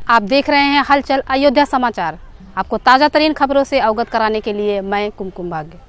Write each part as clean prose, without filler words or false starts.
आप देख रहे हैं हलचल अयोध्या समाचार। आपको ताज़ा तरीन खबरों से अवगत कराने के लिए मैं कुमकुम भाग्य।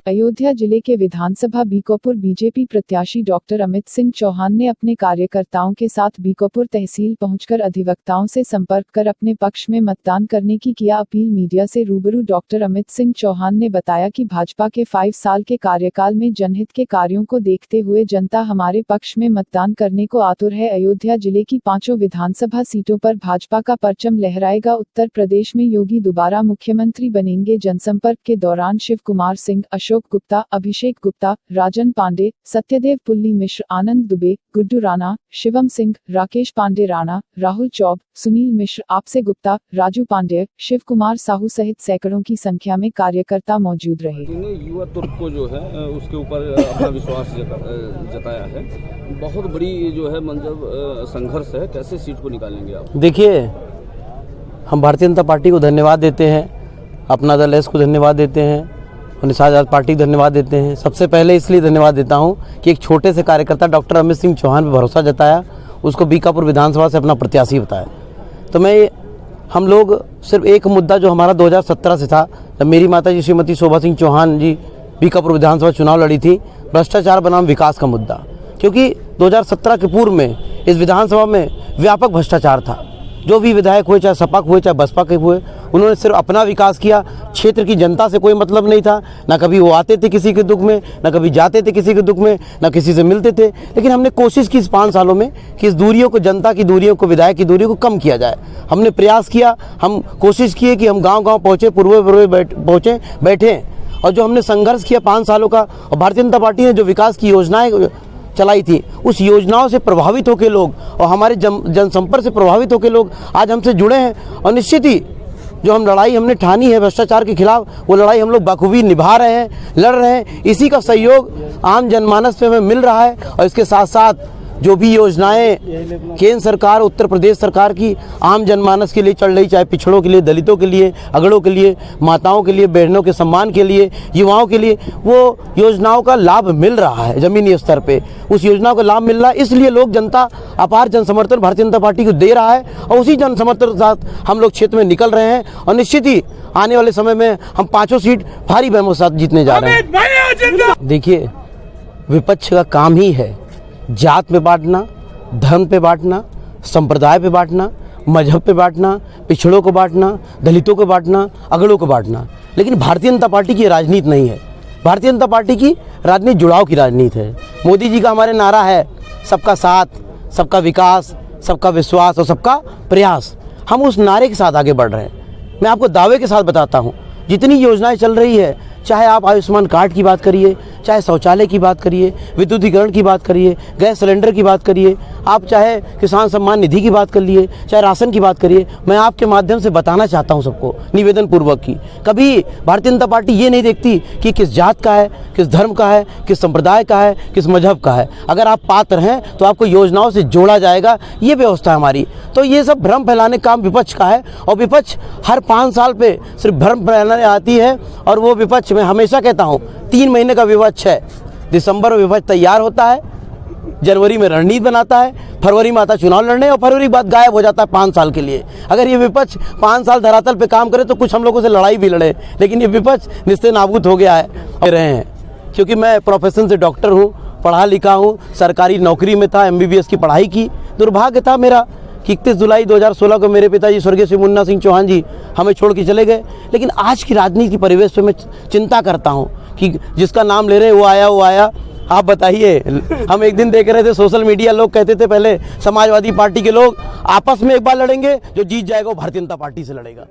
अयोध्या जिले के विधानसभा बीकापुर बीजेपी प्रत्याशी डॉक्टर अमित सिंह चौहान ने अपने कार्यकर्ताओं के साथ बीकापुर तहसील पहुंचकर अधिवक्ताओं से संपर्क कर अपने पक्ष में मतदान करने की किया अपील। मीडिया से रूबरू डॉक्टर अमित सिंह चौहान ने बताया कि भाजपा के 5 साल के कार्यकाल में जनहित के कार्यों को देखते हुए जनता हमारे पक्ष में मतदान करने को आतुर है। अयोध्या जिले की 5 विधानसभा सीटों पर भाजपा का परचम लहराएगा। उत्तर प्रदेश में योगी दोबारा मुख्यमंत्री बनेंगे। जनसंपर्क के दौरान शिव कुमार सिंह, अशोक गुप्ता, अभिषेक गुप्ता, राजन पांडे, सत्यदेव पुल्ली मिश्र, आनंद दुबे, गुड्डू राणा, शिवम सिंह, राकेश पांडे राणा, राहुल चौब, सुनील मिश्र, आपसे गुप्ता, राजू पांडे, शिव कुमार साहू सहित सैकड़ों की संख्या में कार्यकर्ता मौजूद रहे। युवा तुर्क को जो है उसके ऊपर अपना विश्वास जताया है। बहुत बड़ी जो है मतलब संघर्ष है, कैसे सीट को निकालेंगे आप? देखिए, हम भारतीय जनता पार्टी को धन्यवाद देते हैं, अपना दल एस को धन्यवाद देते हैं, निषाद आजाद पार्टी को धन्यवाद देते हैं। सबसे पहले इसलिए धन्यवाद देता हूं कि एक छोटे से कार्यकर्ता डॉक्टर अमित सिंह चौहान पर भरोसा जताया, उसको बीकापुर विधानसभा से अपना प्रत्याशी बताया। तो हम लोग सिर्फ एक मुद्दा जो हमारा 2017 से था, जब मेरी माता जी श्रीमती शोभा सिंह चौहान जी बीकापुर विधानसभा चुनाव लड़ी थी, भ्रष्टाचार बनाम विकास का मुद्दा, क्योंकि 2017 के पूर्व में इस विधानसभा में व्यापक भ्रष्टाचार था। जो भी विधायक हुए, चाहे सपा के हुए चाहे बसपा के हुए, उन्होंने सिर्फ अपना विकास किया। क्षेत्र की जनता से कोई मतलब नहीं था, ना कभी वो आते थे किसी के दुख में, ना कभी जाते थे किसी के दुख में, ना किसी से मिलते थे। लेकिन हमने कोशिश की इस 5 सालों में कि इस दूरियों को, जनता की दूरियों को, विधायक की दूरियों को कम किया जाए। हमने प्रयास किया, हम कोशिश किए कि हम गाँव-गाँव पहुँचे, पूर्व पहुँचे, बैठे, और जो हमने संघर्ष किया 5 सालों का, और भारतीय जनता पार्टी ने जो विकास की योजनाएं चलाई थी, उस योजनाओं से प्रभावित होकर लोग और हमारे जनसंपर्क से प्रभावित होकर लोग आज हमसे जुड़े हैं। और निश्चित ही जो हम लड़ाई हमने ठानी है भ्रष्टाचार के खिलाफ, वो लड़ाई हम लोग बखूबी निभा रहे हैं, लड़ रहे हैं। इसी का सहयोग आम जनमानस से हमें मिल रहा है। और इसके साथ साथ जो भी योजनाएं केंद्र सरकार, उत्तर प्रदेश सरकार की आम जनमानस के लिए चल रही, चाहे पिछड़ों के लिए, दलितों के लिए, अगड़ों के लिए, माताओं के लिए, बहनों के सम्मान के लिए, युवाओं के लिए, वो योजनाओं का लाभ मिल रहा है जमीनी स्तर पे। उस योजनाओं का लाभ मिल रहा है, इसलिए लोग, जनता अपार जनसमर्थन भारतीय जनता पार्टी को दे रहा है, और उसी जनसमर्थन के साथ हम लोग क्षेत्र में निकल रहे हैं। और निश्चित ही आने वाले समय में हम 5 सीट भारी बहुमत के साथ जीतने जा रहे हैं। देखिए, विपक्ष का काम ही है जात पे बांटना, धर्म पे बांटना, संप्रदाय पे बांटना, मजहब पे बांटना, पिछड़ों को बांटना, दलितों को बांटना, अगड़ों को बांटना। लेकिन भारतीय जनता पार्टी की राजनीति नहीं है। भारतीय जनता पार्टी की राजनीति जुड़ाव की राजनीति है। मोदी जी का हमारे नारा है सबका साथ, सबका विकास, सबका विश्वास और सबका प्रयास। हम उस नारे के साथ आगे बढ़ रहे हैं। मैं आपको दावे के साथ बताता हूँ, जितनी योजनाएं चल रही है, चाहे आप आयुष्मान कार्ड की बात करिए, चाहे शौचालय की बात करिए, विद्युतीकरण की बात करिए, गैस सिलेंडर की बात करिए, आप चाहे किसान सम्मान निधि की बात कर लिए, चाहे राशन की बात करिए, मैं आपके माध्यम से बताना चाहता हूं सबको निवेदन पूर्वक की कभी भारतीय जनता पार्टी ये नहीं देखती कि किस जात का है, किस धर्म का है, किस संप्रदाय का है, किस मजहब का है। अगर आप पात्र हैं तो आपको योजनाओं से जोड़ा जाएगा, ये व्यवस्था है हमारी। तो ये सब भ्रम फैलाने का काम विपक्ष का है, और विपक्ष हर 5 साल पे सिर्फ भ्रम फैलाने आती है। और वो विपक्ष, मैं हमेशा कहता हूँ, 3 महीने का विपक्ष है। दिसंबर में विपक्ष तैयार होता है, जनवरी में रणनीति बनाता है, फरवरी में आता चुनाव लड़ने, और फरवरी बाद गायब हो जाता है 5 साल के लिए। अगर ये विपक्ष 5 साल धरातल पे काम करे तो कुछ हम लोगों से लड़ाई भी लड़े, लेकिन ये विपक्ष निस्ते नाबूद हो गया है रहे हैं। क्योंकि मैं प्रोफेशन से डॉक्टर हूँ, पढ़ा लिखा हूँ, सरकारी नौकरी में था, MBBS की पढ़ाई की। दुर्भाग्य था मेरा कि 31 जुलाई 2016 को मेरे पिताजी स्वर्गीय श्री मुन्ना सिंह चौहान जी हमें छोड़ के चले गए। लेकिन आज की राजनीति के परिवेश पे मैं चिंता करता हूँ कि जिसका नाम ले रहे हैं वो आया। आप बताइए, हम एक दिन देख रहे थे सोशल मीडिया, लोग कहते थे पहले समाजवादी पार्टी के लोग आपस में एक बार लड़ेंगे, जो जीत जाएगा वो भारतीय जनता पार्टी से लड़ेगा।